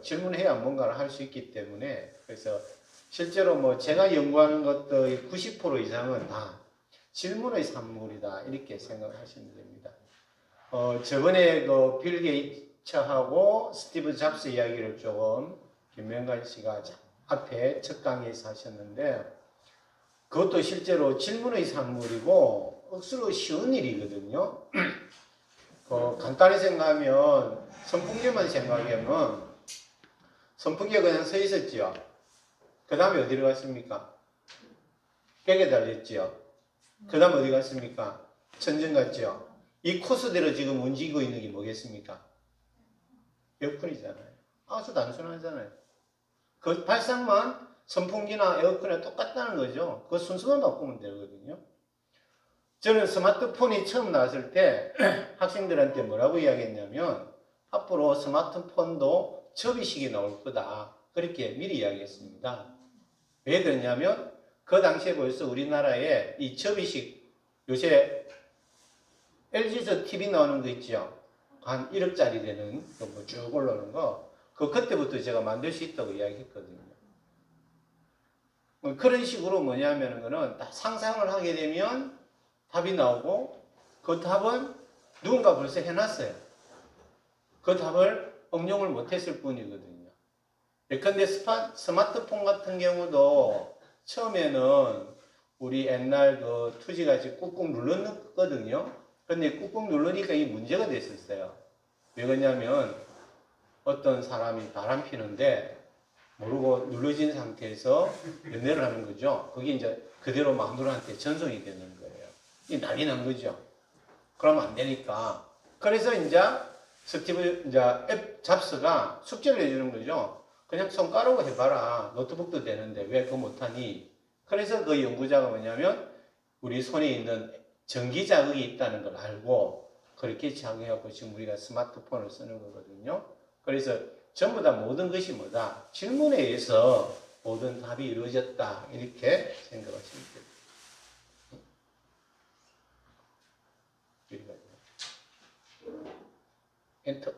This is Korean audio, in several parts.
질문해야 뭔가를 할 수 있기 때문에 그래서 실제로 뭐 제가 연구하는 것들의 90% 이상은 다 질문의 산물이다 이렇게 생각하시면 됩니다. 저번에 그 빌 게이츠하고 스티브 잡스 이야기를 조금 김명관 씨가 앞에 첫 강의에서 하셨는데 그것도 실제로 질문의 산물이고 억수로 쉬운 일이거든요. 간단히 생각하면 선풍기만 생각하면 선풍기가 그냥 서 있었지요. 그 다음에 어디로 갔습니까? 벽에 달렸지요. 그 다음 어디 갔습니까? 천정 갔지요. 이 코스대로 지금 움직이고 있는 게 뭐겠습니까? 에어컨이잖아요. 아주 단순하잖아요. 그 발상만 선풍기나 에어컨에 똑같다는 거죠. 그 순서만 바꾸면 되거든요. 저는 스마트폰이 처음 나왔을 때 학생들한테 뭐라고 이야기했냐면 앞으로 스마트폰도 접이식이 나올 거다. 그렇게 미리 이야기했습니다. 왜 그러냐면 그 당시에 벌써 우리나라에 이 접이식 요새 LG에서 TV 나오는 거 있죠. 한 1억짜리 되는 뭐 쭉 올라오는 거. 그때부터 제가 만들 수 있다고 이야기했거든요. 그런 식으로 뭐냐면 그거는 다 상상을 하게 되면 답이 나오고 그 답은 누군가 벌써 해놨어요. 그 답을 응용을 못했을 뿐이거든요. 예컨대 스마트폰 같은 경우도 처음에는 우리 옛날 그 투지같이 꾹꾹 눌렀거든요. 근데 꾹꾹 누르니까 이 문제가 됐었어요. 왜 그러냐면 어떤 사람이 바람 피는데 모르고 눌러진 상태에서 연애를 하는 거죠. 그게 이제 그대로 마누라한테 전송이 되는 거예요. 이 난리 난 거죠. 그러면 안 되니까. 그래서 이제 앱 잡스가 숙제를 해주는 거죠. 그냥 손가락으로 해봐라. 노트북도 되는데 왜 그거 못하니? 그래서 그 연구자가 뭐냐면 우리 손에 있는 전기 자극이 있다는 걸 알고 그렇게 작용해갖고 지금 우리가 스마트폰을 쓰는 거거든요. 그래서 전부 다 모든 것이 뭐다? 질문에 의해서 모든 답이 이루어졌다. 이렇게 생각하시면 됩니다. 엔터.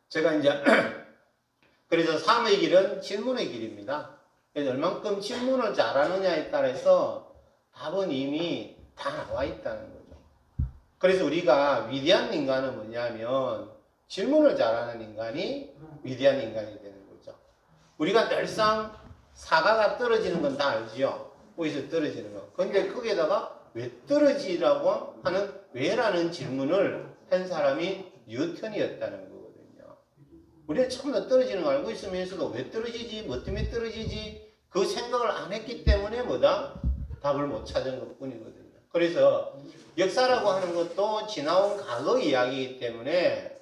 제가 이제 그래서 삶의 길은 질문의 길입니다. 그래서 얼만큼 질문을 잘하느냐에 따라서 답은 이미 다 나와 있다는 거죠. 그래서 우리가 위대한 인간은 뭐냐면 질문을 잘하는 인간이 위대한 인간이 되는 거죠. 우리가 늘상 사과가 떨어지는 건 다 알지요. 어디서 떨어지는 거. 근데 거기에다가 왜 떨어지라고 하는 왜라는 질문을 한 사람이 뉴턴이었다는 거거든요. 우리가 처음부터 떨어지는 거 알고 있으면서도 왜 떨어지지? 뭐 때문에 떨어지지? 그 생각을 안 했기 때문에 뭐다? 답을 못 찾은 것 뿐이거든요. 그래서 역사라고 하는 것도 지나온 과거 이야기이기 때문에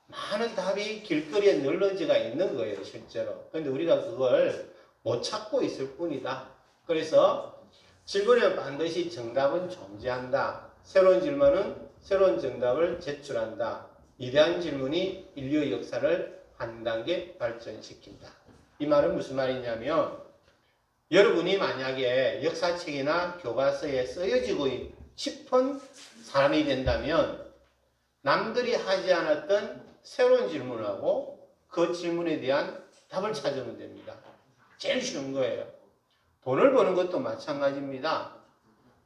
많은 답이 길거리에 널려져 있는 거예요, 실제로. 그런데 우리가 그걸 못 찾고 있을 뿐이다. 그래서 질문에 반드시 정답은 존재한다. 새로운 질문은 새로운 정답을 제출한다. 위대한 질문이 인류의 역사를 한 단계 발전시킨다. 이 말은 무슨 말이냐면 여러분이 만약에 역사책이나 교과서에 쓰여지고 싶은 사람이 된다면 남들이 하지 않았던 새로운 질문을 하고 그 질문에 대한 답을 찾으면 됩니다. 제일 쉬운 거예요. 돈을 버는 것도 마찬가지입니다.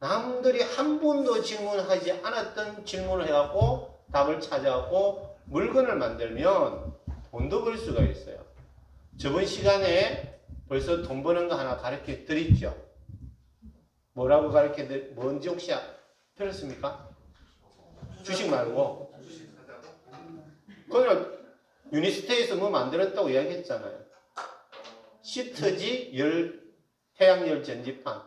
남들이 한 번도 질문하지 않았던 질문을 해갖고 답을 찾아갖고 물건을 만들면 돈도 벌 수가 있어요. 저번 시간에 벌써 돈 버는 거 하나 가르쳐 드렸죠. 뭐라고 가르쳐 뭔지 혹시 들었습니까? 주식 말고. 그냥 유니스테에서 뭐 만들었다고 이야기했잖아요. 시트지 태양열 전지판.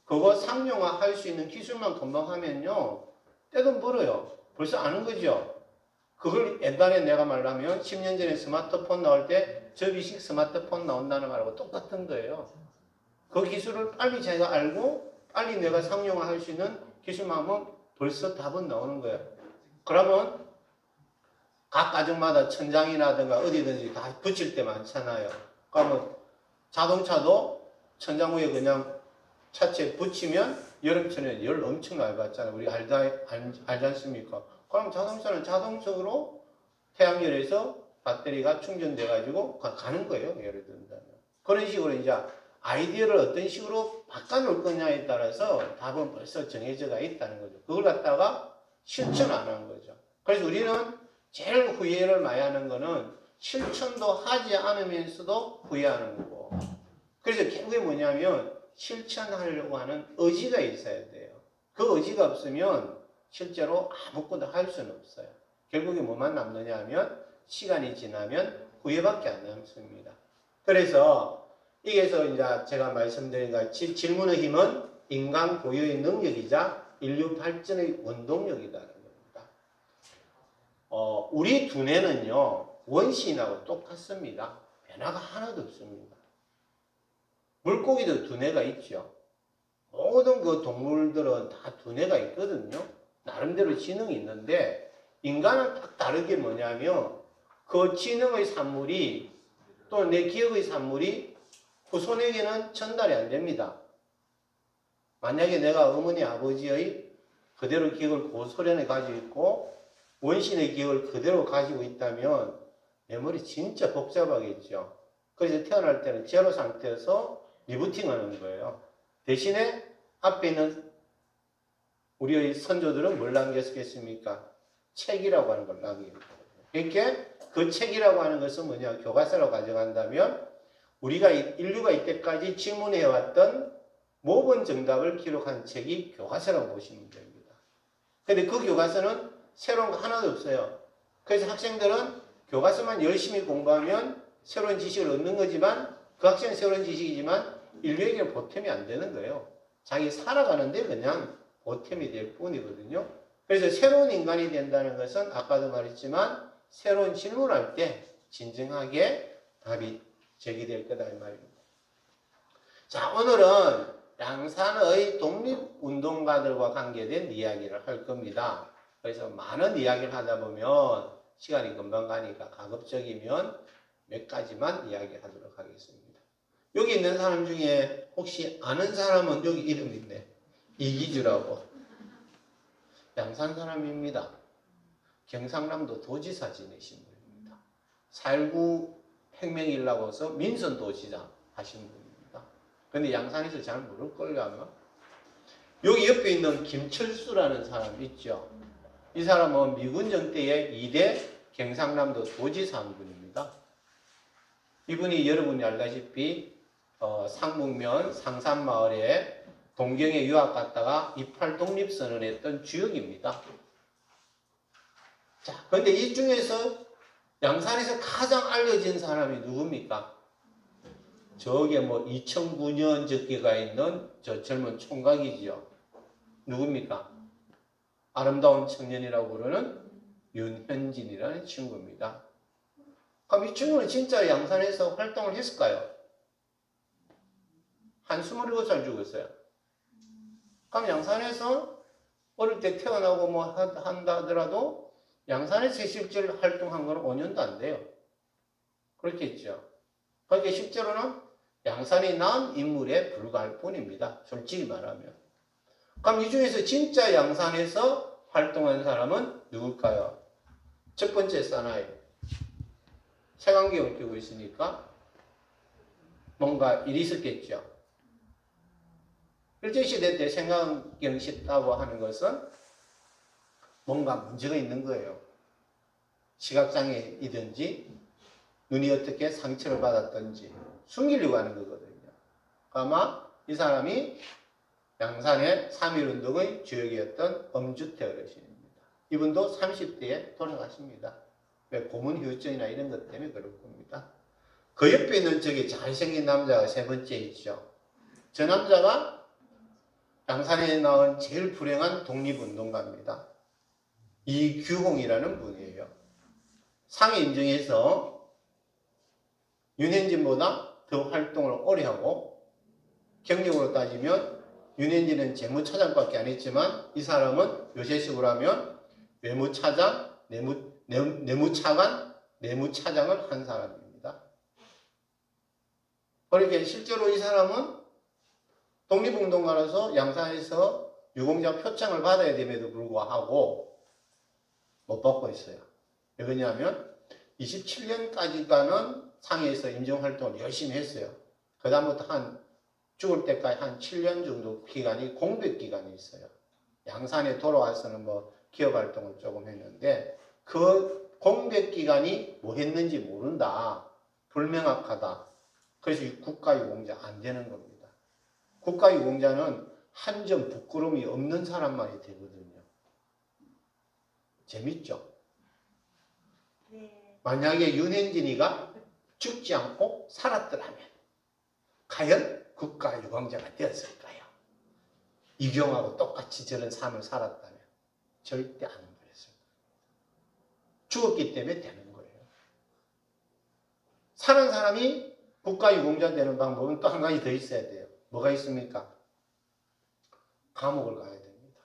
그거 상용화 할 수 있는 기술만 금방 하면요. 떼돈 벌어요. 벌써 아는 거죠. 그걸 옛날에 내가 말하면 10년 전에 스마트폰 나올 때 접이식 스마트폰 나온다는 말하고 똑같은 거예요. 그 기술을 빨리 제가 알고 빨리 내가 상용화 할 수 있는 기술만 하면 벌써 답은 나오는 거예요. 그러면 각 가정마다 천장이라든가 어디든지 다 붙일 때 많잖아요. 그러면 자동차도 천장 위에 그냥 차체 붙이면 여름철에 열 엄청 많이 받잖아요. 우리 알지 않습니까? 그럼 자동차는 자동적으로 태양열에서 배터리가 충전돼가지고 가는 거예요. 예를 든다면. 그런 식으로 이제 아이디어를 어떤 식으로 바꿔놓을 거냐에 따라서 답은 벌써 정해져가 있다는 거죠. 그걸 갖다가 실천 안 한 거죠. 그래서 우리는 제일 후회를 많이 하는 거는 실천도 하지 않으면서도 후회하는 거고. 그래서 결국에 뭐냐면 실천하려고 하는 의지가 있어야 돼요. 그 의지가 없으면 실제로 아무것도 할 수는 없어요. 결국에 뭐만 남느냐 하면 시간이 지나면 후회밖에 안 남습니다. 그래서 여기에서 이제 제가 말씀드린 같이 질문의 힘은 인간 고유의 능력이자 인류 발전의 원동력이라는 겁니다. 우리 두뇌는요, 원시인하고 똑같습니다. 변화가 하나도 없습니다. 물고기도 두뇌가 있죠. 모든 그 동물들은 다 두뇌가 있거든요. 나름대로 지능이 있는데 인간은 딱 다르게 뭐냐면 그 지능의 산물이 또 내 기억의 산물이 후손에게는 전달이 안 됩니다. 만약에 내가 어머니 아버지의 그대로 기억을 고스란히 가지고 있고 원신의 기억을 그대로 가지고 있다면 메모리 진짜 복잡하겠죠. 그래서 태어날 때는 제로 상태에서 리부팅하는 거예요. 대신에 앞에 있는 우리의 선조들은 뭘 남겼겠습니까? 책이라고 하는 걸 남깁니다. 이렇게 그 책이라고 하는 것은 뭐냐? 교과서로 가져간다면 우리가 인류가 이때까지 질문해왔던 모든 정답을 기록한 책이 교과서라고 보시면 됩니다. 근데 그 교과서는 새로운 거 하나도 없어요. 그래서 학생들은 교과서만 열심히 공부하면 새로운 지식을 얻는 거지만 그 학생은 새로운 지식이지만 인류에게는 보탬이 안 되는 거예요. 자기 살아가는데 그냥 보탬이 될 뿐이거든요. 그래서 새로운 인간이 된다는 것은 아까도 말했지만 새로운 질문할 때 진정하게 답이 제기될 거다 이 말입니다. 자, 오늘은 양산의 독립운동가들과 관계된 이야기를 할 겁니다. 그래서 많은 이야기를 하다 보면 시간이 금방 가니까 가급적이면 몇 가지만 이야기하도록 하겠습니다. 여기 있는 사람 중에 혹시 아는 사람은 여기 이름 있네. 이기주라고. 양산 사람입니다. 경상남도 도지사 지내신 분입니다. 4.19 혁명이 일라고 해서 민선도지사 하신 분입니다. 근데 양산에서 잘 모를걸요 아마. 여기 옆에 있는 김철수라는 사람 있죠. 이 사람은 미군정 때의 2대 경상남도 도지사 한 분입니다. 이분이 여러분이 알다시피 상북면 상산마을에 동경에 유학 갔다가 28 독립선언했던 주역입니다. 자, 근데 이 중에서 양산에서 가장 알려진 사람이 누굽니까? 저게 뭐 2009년 적기가 있는 저 젊은 총각이지요. 누굽니까? 아름다운 청년이라고 부르는 윤현진이라는 친구입니다. 그럼 이 친구는 진짜 양산에서 활동을 했을까요? 한 27살 죽었어요. 그럼 양산에서 어릴 때 태어나고 뭐 한다 하더라도 양산에서 실제로 활동한 건 5년도 안 돼요. 그렇겠죠. 그러니까 실제로는 양산이 낳은 인물에 불과할 뿐입니다. 솔직히 말하면. 그럼 이 중에서 진짜 양산에서 활동한 사람은 누굴까요? 첫 번째 사나이. 색안경을 끼고 있으니까 뭔가 일이 있었겠죠. 일제시대 때 색안경 씻다고 하는 것은 뭔가 문제가 있는 거예요. 시각장애이든지 눈이 어떻게 상처를 받았든지 숨기려고 하는 거거든요. 아마 이 사람이 양산의 3.1운동의 주역이었던 엄주태 어르신입니다. 이분도 30대에 돌아가십니다. 왜? 고문후유증이나 이런 것 때문에 그럴 겁니다. 그 옆에 있는 저기 잘생긴 남자가 세 번째 있죠. 저 남자가 양산에 나온 제일 불행한 독립운동가입니다. 이규홍이라는 분이에요. 상해 임정에서 윤현진보다 더 활동을 오래 하고 경력으로 따지면 윤현진은 재무차장밖에 안 했지만 이 사람은 요새식으로 하면 외무차장, 내무차관, 내무차장을 한 사람입니다. 그러니까 실제로 이 사람은 독립운동가로서 양산에서 유공자 표창을 받아야 됨에도 불구하고 못 받고 있어요. 왜 그러냐면 27년까지가는 상해에서 임정활동을 열심히 했어요. 그 다음부터 죽을 때까지 한 7년 정도 기간이 공백기간이 있어요. 양산에 돌아와서는 뭐 기업활동을 조금 했는데 그 공백기간이 뭐 했는지 모른다. 불명확하다. 그래서 국가유공자 안 되는 겁니다. 국가유공자는 한 점 부끄러움이 없는 사람만이 되거든요. 재밌죠? 네. 만약에 윤현진이가 죽지 않고 살았더라면 과연 국가유공자가 되었을까요? 이경하고 똑같이 저런 삶을 살았다면 절대 안 그랬어요. 죽었기 때문에 되는 거예요. 사는 사람이 국가유공자 되는 방법은 또 한 가지 더 있어야 돼요. 뭐가 있습니까? 감옥을 가야 됩니다.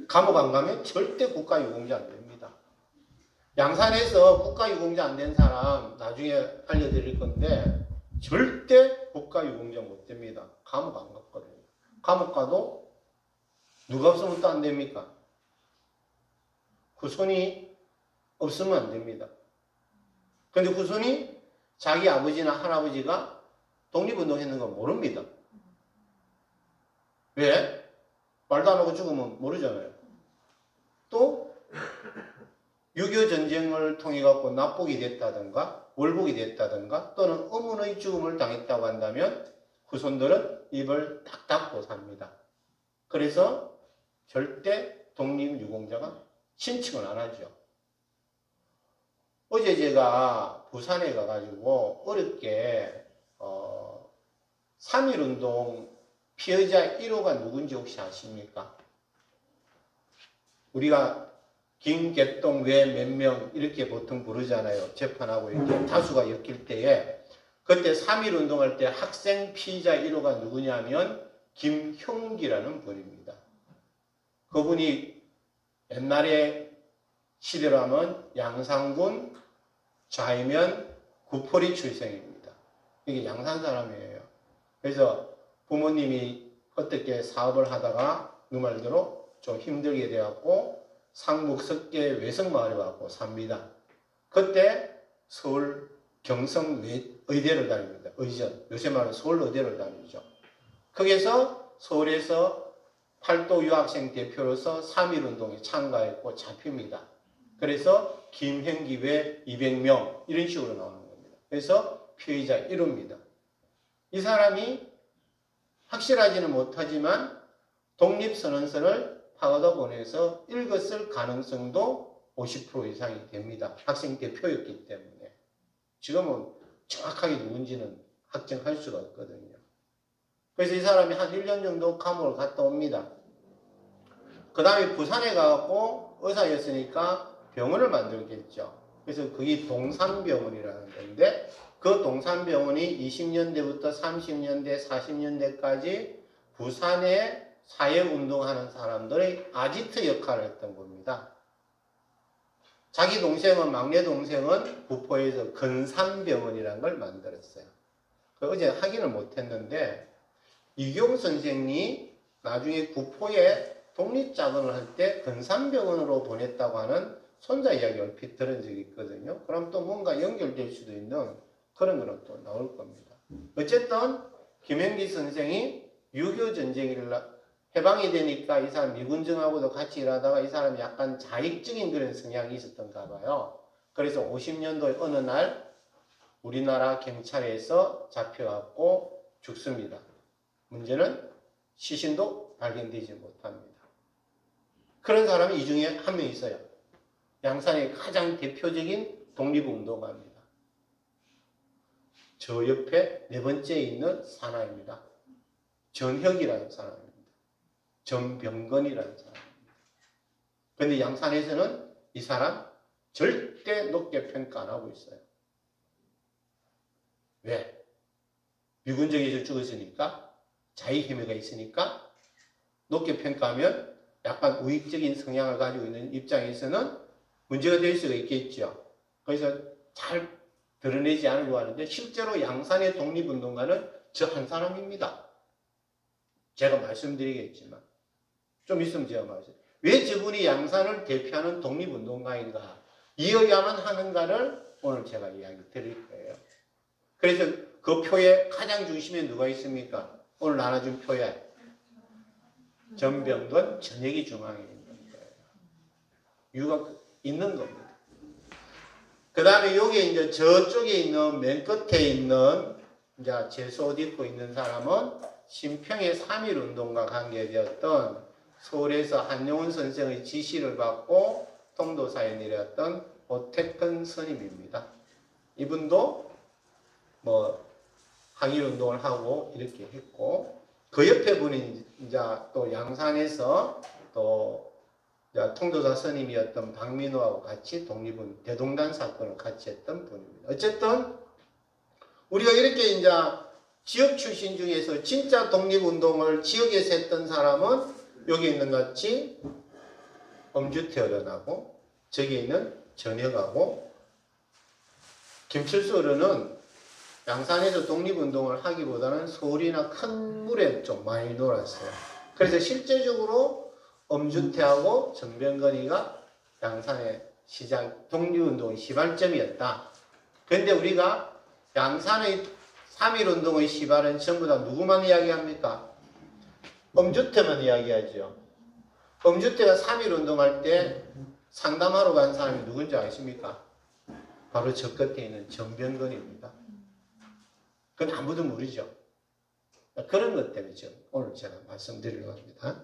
감옥 안 가면 절대 국가유공자 안 됩니다. 양산에서 국가유공자 안 된 사람 나중에 알려드릴 건데 절대 국가유공자 못 됩니다. 감옥 안 갔거든요. 감옥 가도 누가 없으면 또 안 됩니까? 후손이 없으면 안 됩니다. 근데 후손이 자기 아버지나 할아버지가 독립운동 했는 건 모릅니다. 왜? 말도 안 하고 죽으면 모르잖아요. 또 6.25 전쟁을 통해 갖고 납북이 됐다든가 월북이 됐다든가 또는 어머니의 죽음을 당했다고 한다면 후손들은 입을 탁 닫고 삽니다. 그래서 절대 독립유공자가 신청을 안 하죠. 어제 제가 부산에 가가지고 어렵게 3.1운동 피해자 1호가 누군지 혹시 아십니까? 우리가 김개똥 외 몇 명 이렇게 보통 부르잖아요. 재판하고 이렇게 다수가 엮일 때에 그때 3.1 운동할 때 학생 피의자 1호가 누구냐면 김형기라는 분입니다. 그분이 옛날에 시대로 하면 양산군 좌이면 구포리 출생입니다. 이게 양산 사람이에요. 그래서 부모님이 어떻게 사업을 하다가 그 말대로 좀 힘들게 되었고 상북 석계 외성마을에 와서 삽니다. 그때 서울 경성 의대를 다닙니다. 의전. 요새 말은 서울 의대를 다니죠. 거기서 서울에서 팔도 유학생 대표로서 3.1 운동에 참가했고 잡힙니다. 그래서 김형기 외 200명 이런 식으로 나오는 겁니다. 그래서 피의자 1호입니다. 이 사람이 확실하지는 못하지만 독립선언서를 파고다 보내서 읽었을 가능성도 50% 이상이 됩니다. 학생 대표였기 때문에. 지금은 정확하게 누군지는 확정할 수가 없거든요. 그래서 이 사람이 한 1년 정도 감옥을 갔다 옵니다. 그 다음에 부산에 가고 의사였으니까 병원을 만들겠죠. 그래서 그게 동산병원이라는 건데 그 동산병원이 20년대부터 30년대, 40년대까지 부산에 사회운동하는 사람들의 아지트 역할을 했던 겁니다. 자기 동생은, 막내 동생은 구포에서 근산병원이라는 걸 만들었어요. 어제 확인을 못했는데 이경 선생이 나중에 구포에 독립자금을 할 때 근산병원으로 보냈다고 하는 손자 이야기 얼핏 들은 적이 있거든요. 그럼 또 뭔가 연결될 수도 있는 그런 거는 또 나올 겁니다. 어쨌든 김형기 선생이 6.25 전쟁이 해방이 되니까 이 사람 미군정하고도 같이 일하다가 이 사람이 약간 자익적인 그런 성향이 있었던가 봐요. 그래서 50년도에 어느 날 우리나라 경찰에서 잡혀갖고 죽습니다. 문제는 시신도 발견되지 못합니다. 그런 사람이 이 중에 한 명 있어요. 양산의 가장 대표적인 독립운동가입니다. 저 옆에 네 번째에 있는 사나입니다. 전혁이라는 사람입니다. 전병건이라는 사람입니다. 그런데 양산에서는 이 사람 절대 높게 평가 안 하고 있어요. 왜? 미군정에서 죽었으니까 자의 혐의가 있으니까 높게 평가하면 약간 우익적인 성향을 가지고 있는 입장에서는 문제가 될 수가 있겠죠. 그래서 잘 드러내지 않으려고 하는데 실제로 양산의 독립운동가는 저 한 사람입니다. 제가 말씀드리겠지만 좀 있으면 제가 말씀. 왜 저분이 양산을 대표하는 독립운동가인가, 이어야만 하는가를 오늘 제가 이야기 드릴 거예요. 그래서 그 표의 가장 중심에 누가 있습니까? 오늘 나눠준 표에 전병돈, 전역이 중앙에 있는 거예요. 이유가 있는 겁니다. 그 다음에 여기 이제 저쪽에 있는 맨 끝에 있는 이제 제수 옷 입고 있는 사람은 신평의 3.1운동과 관계되었던 서울에서 한용운 선생의 지시를 받고 통도사에 내렸던 오태근 스님입니다. 이분도 뭐 항일운동을 하고 이렇게 했고, 그 옆에 분이 이제 또 양산에서 또 통도사 스님이었던 박민호하고 같이 독립운 대동단 사건을 같이 했던 분입니다. 어쨌든 우리가 이렇게 이제 지역 출신 중에서 진짜 독립운동을 지역에서 했던 사람은 여기 있는 같이 엄주태 어른하고 저기 있는 전역하고, 김철수 어른은 양산에서 독립운동을 하기보다는 서울이나 큰 물에 좀 많이 놀았어요. 그래서 실제적으로 엄주태하고 정병건이가 양산의 시작, 독립운동의 시발점이었다. 그런데 우리가 양산의 3.1운동의 시발은 전부 다 누구만 이야기합니까? 엄주태만 이야기하죠. 엄주태가 3.1운동할 때 상담하러 간 사람이 누군지 아십니까? 바로 저 끝에 있는 정병건입니다. 그건 아무도 모르죠. 그런 것 때문에 오늘 제가 말씀드리려고 합니다.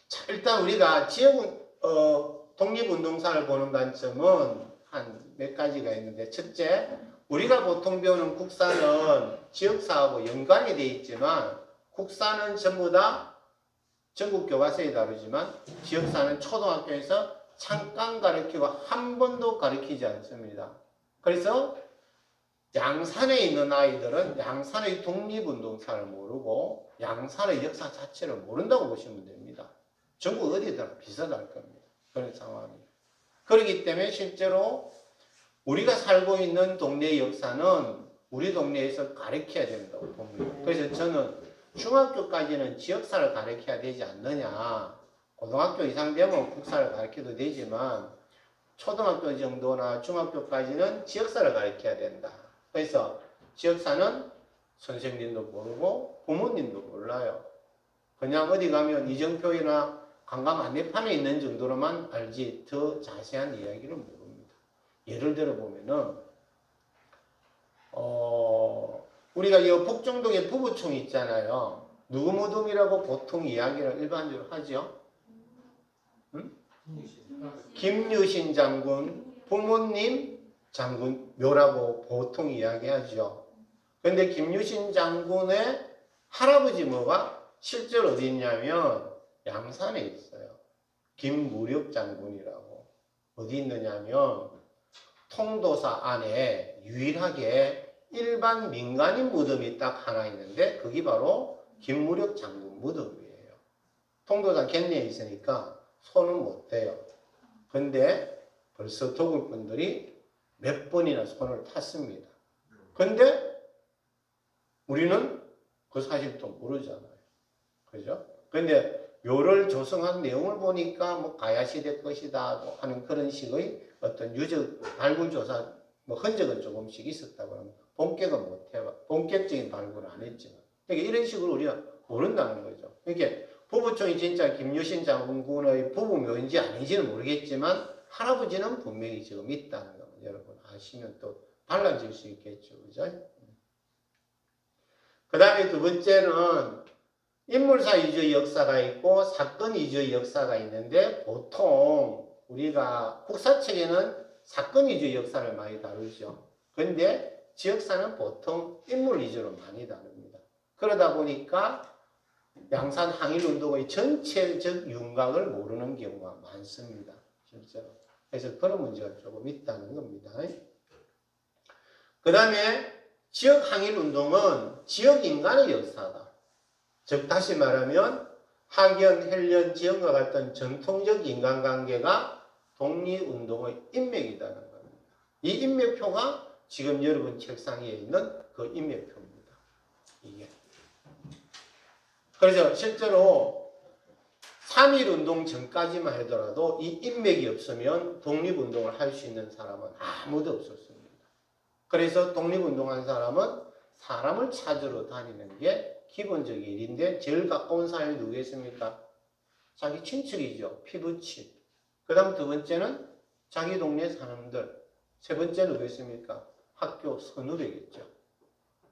자, 일단 우리가 지역 독립운동사를 보는 관점은 한 몇 가지가 있는데, 첫째, 우리가 보통 배우는 국사는 지역사하고 연관이 되어 있지만 국사는 전부 다 전국 교과서에 다루지만 지역사는 초등학교에서 잠깐 가르치고 한 번도 가르치지 않습니다. 그래서 양산에 있는 아이들은 양산의 독립운동사를 모르고 양산의 역사 자체를 모른다고 보시면 됩니다. 전국 어디든 비슷할 겁니다. 그런 상황입니다. 그렇기 때문에 실제로 우리가 살고 있는 동네의 역사는 우리 동네에서 가르쳐야 된다고 봅니다. 그래서 저는 중학교까지는 지역사를 가르쳐야 되지 않느냐. 고등학교 이상 되면 국사를 가르쳐도 되지만 초등학교 정도나 중학교까지는 지역사를 가르쳐야 된다. 그래서 지역사는 선생님도 모르고 부모님도 몰라요. 그냥 어디 가면 이정표나 관광 안내판에 있는 정도로만 알지 더 자세한 이야기를 모릅니다. 예를 들어 보면은 우리가 이 북정동에 부부총이 있잖아요. 누구 무덤이라고 보통 이야기를 일반적으로 하죠? 응? 김유신 장군 부모님 장군 묘라고 보통 이야기하죠. 그런데 김유신 장군의 할아버지 묘가 실제로 어디 있냐면 양산에 있어요. 김무력 장군이라고. 어디 있느냐면 통도사 안에 유일하게 일반 민간인 무덤이 딱 하나 있는데 그게 바로 김무력 장군 무덤이에요. 통도사 곁내에 있으니까 손은 못 대요. 근데 벌써 도굴꾼들이 몇 번이나 손을 탔습니다. 근데 우리는 그 사실 또 모르잖아요. 그죠? 근데 묘를 조성한 내용을 보니까 뭐 가야시대 것이다 하는 그런 식의 어떤 유적 발굴 조사 뭐 흔적은 조금씩 있었다고 하면 본격은 못 해봐. 본격적인 발굴은 안 했지만. 그러니까 이런 식으로 우리가 모른다는 거죠. 그러니까 부부총이 진짜 김유신 장군의 부부묘인지 아닌지는 모르겠지만 할아버지는 분명히 지금 있다는 거 여러분 아시면 또 달라질 수 있겠죠. 그죠? 그 다음에 두 번째는 인물사 위주의 역사가 있고 사건 위주의 역사가 있는데 보통 우리가 국사책에는 사건 위주의 역사를 많이 다루죠. 그런데 지역사는 보통 인물 위주로 많이 다룹니다. 그러다 보니까 양산 항일운동의 전체적 윤곽을 모르는 경우가 많습니다. 실제로. 그래서 그런 문제가 조금 있다는 겁니다. 그 다음에 지역 항일운동은 지역 인간의 역사다. 즉 다시 말하면 학연, 헬련, 지역과 같은 전통적 인간관계가 독립운동의 인맥이라는 겁니다. 이 인맥표가 지금 여러분 책상 위에 있는 그 인맥표입니다. 이게. 그래서 실제로 3.1운동 전까지만 하더라도 이 인맥이 없으면 독립운동을 할 수 있는 사람은 아무도 없었습니다. 그래서 독립운동한 사람은 사람을 찾으러 다니는 게 기본적인 일인데 제일 가까운 사람이 누구겠습니까? 자기 친척이죠. 피부친. 그 다음 두 번째는 자기 동네 사람들. 세 번째는 누구겠습니까? 학교 선후배겠죠.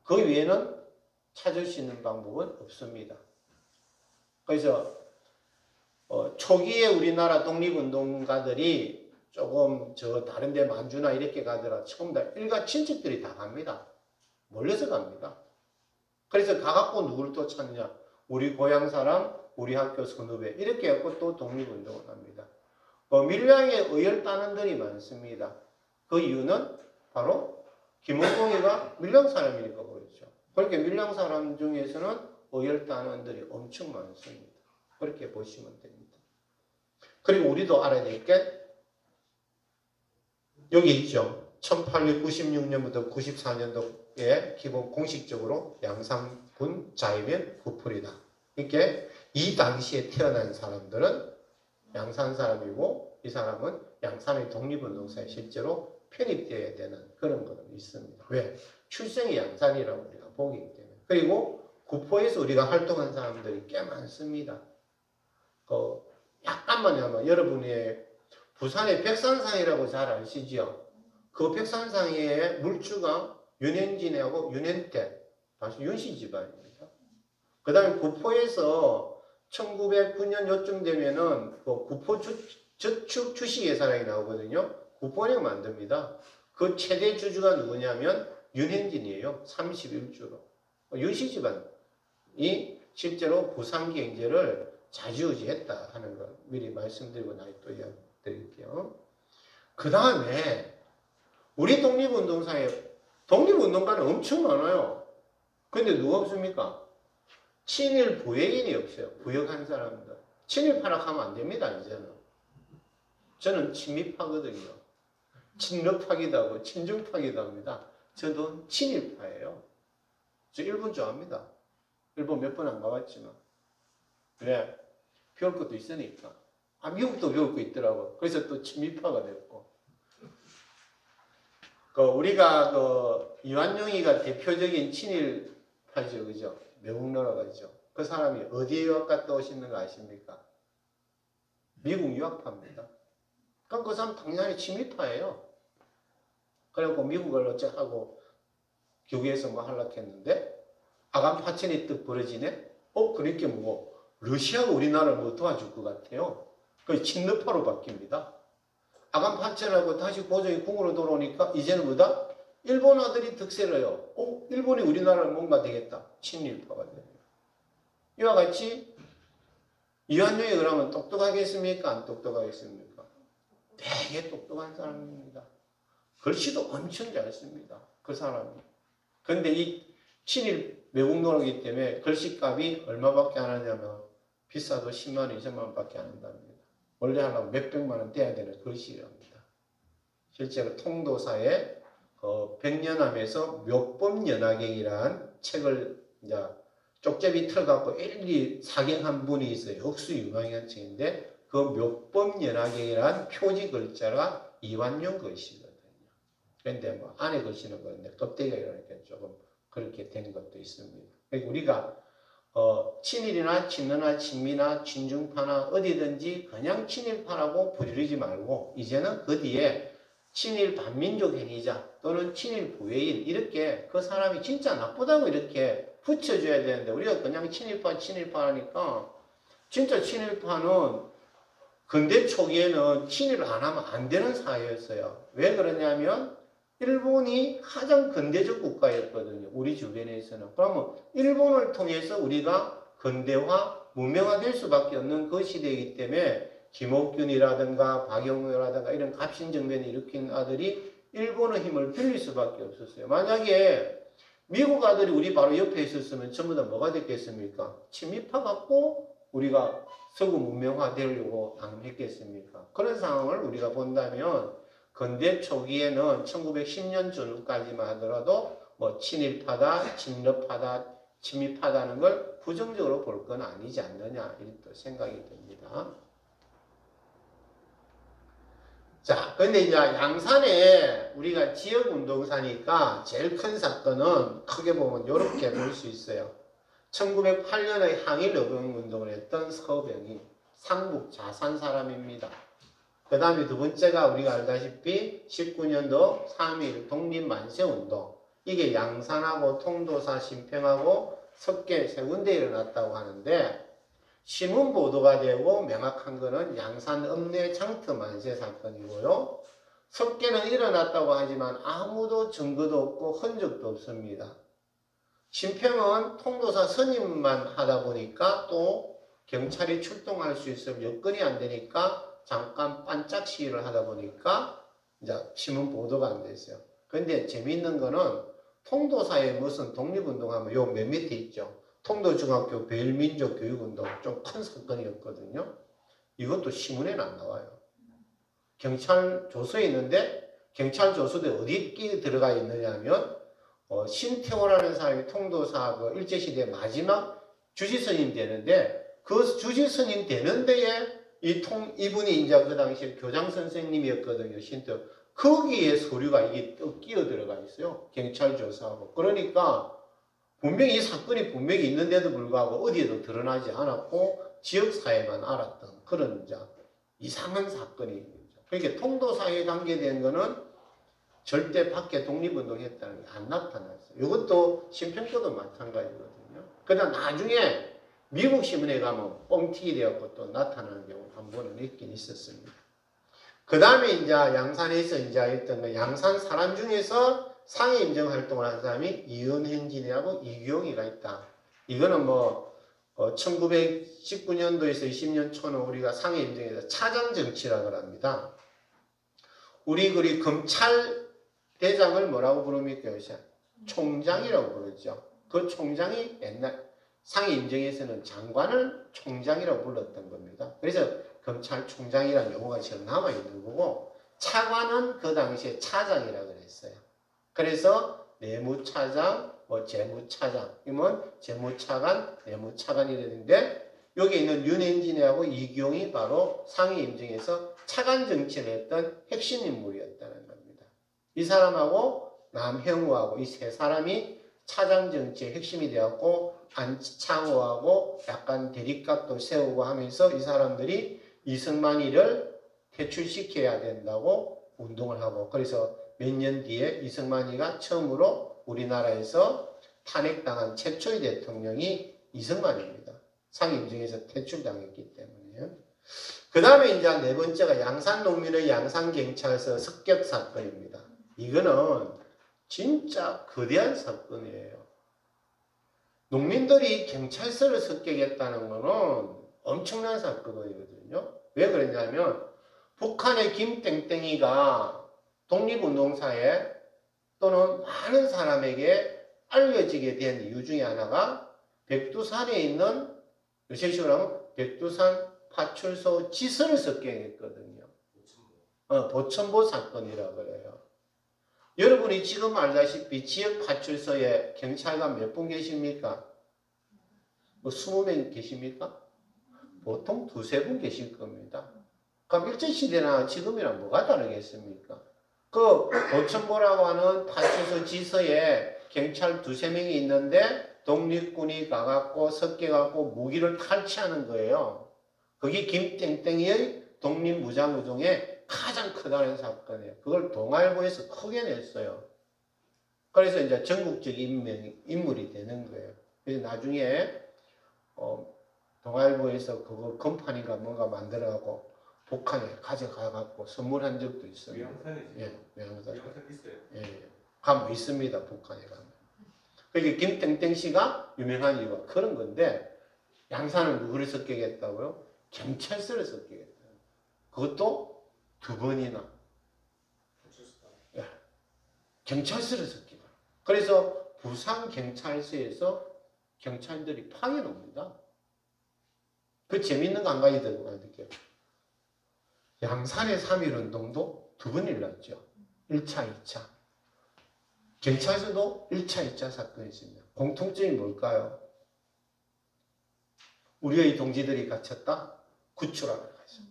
그 외에는 찾을 수 있는 방법은 없습니다. 그래서 초기에 우리나라 독립운동가들이 조금 다른 데 만주나 이렇게 가더라 처음 다 일가 친척들이 다 갑니다. 몰려서 갑니다. 그래서 가갖고 누구를 또 찾느냐? 우리 고향 사람, 우리 학교 선후배 이렇게 해갖고 또 독립운동을 합니다. 밀양에 의열단원들이 많습니다. 그 이유는 바로 김원공이가 밀양 사람이니까 그렇죠. 그렇게 밀양 사람 중에서는 의열단원들이 엄청 많습니다. 그렇게 보시면 됩니다. 그리고 우리도 알아야 될 게 여기 있죠. 1896년부터 94년도에 기본 공식적으로 양산군 자이면 구풀이다. 이렇게 이 당시에 태어난 사람들은 양산 사람이고 이 사람은 양산의 독립운동사에 실제로 편입되어야 되는 그런 것은 있습니다. 왜? 출생이 양산이라고 우리가 보기 때문에. 그리고 구포에서 우리가 활동한 사람들이 꽤 많습니다. 약간만 하면 여러분이 부산의 백산상이라고 잘 아시죠? 그 백산상의 물주가 윤현진하고 윤현태, 다시 윤씨 집안입니다. 그 다음에 구포에서 1909년 요쯤 되면은 구포 저축 주식회사라고 나오거든요. 구포은행 만듭니다. 그 최대 주주가 누구냐면 윤현진이에요. 31주로. 윤씨 집안이 실제로 부산 경제를 좌지우지했다 하는 걸 미리 말씀드리고 나이 또 이야기 드릴게요. 그 다음에 우리 독립운동사에 독립운동가는 엄청 많아요. 근데 누가 없습니까? 친일 부역인이 없어요. 부역한 사람들. 친일 파락하면 안 됩니다. 이제는. 저는 친미파거든요. 친러파기도 하고 친중파기도 합니다. 저도 친일파예요. 저 일본 좋아합니다. 일본 몇 번 안 가봤지만. 왜? 배울 것도 있으니까. 미국도 배울 거 있더라고. 그래서 또 친미파가 됐고. 우리가 이완용이가 대표적인 친일파죠. 그죠? 매국노라가죠. 그 사람이 어디에 유학 갔다 오시는 거 아십니까? 미국 유학파입니다. 그럼 그 사람 당연히 친미파예요. 그래갖고 미국을 어쩌고 교계에서 뭐 하려고 했는데 아간 파천이 뜻 벌어지네? 그렇게 러시아가 우리나라를 뭐 도와줄 것 같아요. 그 친러파로 바뀝니다. 아간 파천하고 다시 고종이 궁으로 돌아오니까 이제는 뭐다? 일본 아들이 득세를 해요. 일본이 우리나라를 뭔가 되겠다. 친일파가 돼요. 이와 같이 이완용이 그러면 똑똑하겠습니까? 안 똑똑하겠습니까? 되게 똑똑한 사람입니다. 글씨도 엄청 잘 씁니다. 그 사람이. 근데 이 친일 매국노라기 때문에 글씨값이 얼마밖에 안 하냐면 비싸도 10만 원, 20만 원밖에 안 한답니다. 원래 하려면 몇백만 원 돼야 되는 글씨랍니다. 실제로 통도사에 백년함에서 묘법연화경이라는 책을 이제 쪽제비 틀어갖고 일일이 사경한 분이 있어요. 역수 유망한 책인데 그 묘법연화경이라는 표지 글자가 이완용 글씨거든요. 그런데 뭐 안에 글씨는 그런데 껍데기가 이렇게 조금 그렇게 된 것도 있습니다. 그러니까 우리가 친일이나 친러나 친미나 친중파나 어디든지 그냥 친일파라고 부르지 말고 이제는 그 뒤에 친일 반민족 행위자 또는 친일 부외인 이렇게 그 사람이 진짜 나쁘다고 이렇게 붙여줘야 되는데 우리가 그냥 친일파 하니까 진짜 친일파는 근대 초기에는 친일을 안 하면 안 되는 사회였어요. 왜 그러냐면 일본이 가장 근대적 국가였거든요. 우리 주변에서는. 그러면 일본을 통해서 우리가 근대화, 문명화될 수밖에 없는 그 시대이기 때문에 김옥균이라든가 박영우라든가 이런 갑신정변을 일으킨 아들이 일본의 힘을 빌릴 수밖에 없었어요. 만약에 미국 아들이 우리 바로 옆에 있었으면 전부 다 뭐가 됐겠습니까? 친미파 갖고 우리가 서구 문명화 되려고 안 했겠습니까? 그런 상황을 우리가 본다면 근대 초기에는 1910년 전후까지만 하더라도 뭐 친일파다, 친러파다, 침입하다는 걸 부정적으로 볼 건 아니지 않느냐 이런 또 생각이 듭니다. 자, 근데 이제 양산에 우리가 지역운동사니까 제일 큰 사건은 크게 보면 이렇게 볼 수 있어요. 1908년의 항일노동운동을 했던 서병이 상북 자산 사람입니다. 그 다음에 두 번째가 우리가 알다시피 19년도 3.1 독립만세운동. 이게 양산하고 통도사 심평하고 석계 세 군데 일어났다고 하는데 신문 보도가 되고 명확한 거는 양산 읍내 장터 만세 사건이고요. 석계는 일어났다고 하지만 아무도 증거도 없고 흔적도 없습니다. 심평은 통도사 선임만 하다 보니까 또 경찰이 출동할 수 있으면 여건이 안 되니까 잠깐 반짝 시위를 하다 보니까 이제 신문 보도가 안 됐어요. 근데 재미있는 거는 통도사에 무슨 독립운동하면 요 맨 밑에 있죠. 통도중학교 배일민족 교육운동 좀 큰 사건이었거든요. 이것도 신문에는 안 나와요. 경찰 조서에 있는데 경찰 조서도 어디에 들어가 있느냐면 신태호라는 사람이 통도사 그 일제시대 마지막 주지스님 되는데 그 주지스님 되는 데에 이분이 이제 그 당시에 교장 선생님이었거든요. 신태호. 거기에 서류가 이게 또 끼어 들어가 있어요. 경찰 조사하고. 그러니까 분명히 이 사건이 분명히 있는데도 불구하고 어디에도 드러나지 않았고 지역사회만 알았던 그런 이제 이상한 사건입니다. 그러니까 통도사에 관계된 거는 절대 밖에 독립운동 했다는 게 안 나타났어요. 이것도 심평도도 마찬가지거든요. 그러다 나중에 미국 신문에 가면 뻥튀기 되었고 또 나타나는 경우 한 번은 있긴 있었습니다. 그 다음에 이제 양산에서 이제 했던 양산 사람 중에서 상해 임정 활동을 한 사람이 이은행진이하고 이규용이가 있다. 이거는 뭐 1919년도에서 20년 초는 우리가 상해 임정에서 차장 정치라고 합니다. 우리 검찰 대장을 뭐라고 부릅니까? 요새 총장이라고 부르죠. 그 총장이 옛날 상해 임정에서는 장관을 총장이라고 불렀던 겁니다. 그래서 검찰총장이라는 용어가 지금 남아있는 거고 차관은 그 당시에 차장이라고 그랬어요. 그래서 내무차장, 재무차장, 이면 재무차관, 내무차관이 되는데 여기 있는 윤행진하고 이기용이 바로 상해 임정에서 차관 정치를 했던 핵심 인물이었다는 겁니다. 이 사람하고 남형우하고 이 세 사람이 차장 정치의 핵심이 되었고 안창호하고 약간 대립각도 세우고 하면서 이 사람들이 이승만이를 퇴출시켜야 된다고 운동을 하고 그래서 몇 년 뒤에 이승만이가 처음으로 우리나라에서 탄핵당한 최초의 대통령이 이승만입니다. 상해 임정에서 퇴출당했기 때문에요. 그 다음에 이제 네 번째가 양산농민의 양산경찰서 습격 사건입니다. 이거는 진짜 거대한 사건이에요. 농민들이 경찰서를 습격했다는 거는 엄청난 사건이거든요. 왜 그랬냐면 북한의 김땡땡이가 독립운동사에 또는 많은 사람에게 알려지게 된 이유 중에 하나가 백두산에 있는 요새식으로 하면 백두산 파출소 지서를 습격했거든요. 보천보 사건이라고 그래요. 여러분이 지금 알다시피 지역 파출소에 경찰관 몇 분 계십니까? 뭐 20명 계십니까? 보통 두세 분 계실 겁니다. 그럼 일제시대나 지금이랑 뭐가 다르겠습니까? 그 보천보라고 하는 파출소 지서에 경찰 두세 명이 있는데 독립군이 가갖고 섞여갖고 무기를 탈취하는 거예요. 그게 김땡땡이의 독립무장운동의 가장 크다는 사건이에요. 그걸 동아일보에서 크게 냈어요. 그래서 이제 전국적 인물이 되는 거예요. 그래서 나중에 동아일보에서 그거 건판인가 뭔가 만들어갖고 북한에 가져가갖고 선물한 적도 있어요. 명산이지. 예, 명산. 있어요. 예, 가면 있습니다. 북한에 가면. 그게 김땡땡 씨가 유명한 이유가 그런 건데 양산은 누구를 습격했다고요? 경찰서를 습격했다. 그것도 두 번이나. 예, 경찰서를 습격. 그래서 부산 경찰서에서 경찰들이 파견옵니다. 그 재밌는 거 한 가지 들어볼게요. 양산의 3.1운동도 두 번 일어났죠. 1차, 2차. 경찰서도 1차, 2차 사건이 있습니다. 공통점이 뭘까요? 우리의 동지들이 갇혔다? 구출하러 가죠.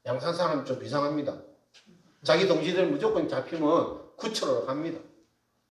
양산 사람 좀 이상합니다. 자기 동지들 무조건 잡히면 구출하러 갑니다.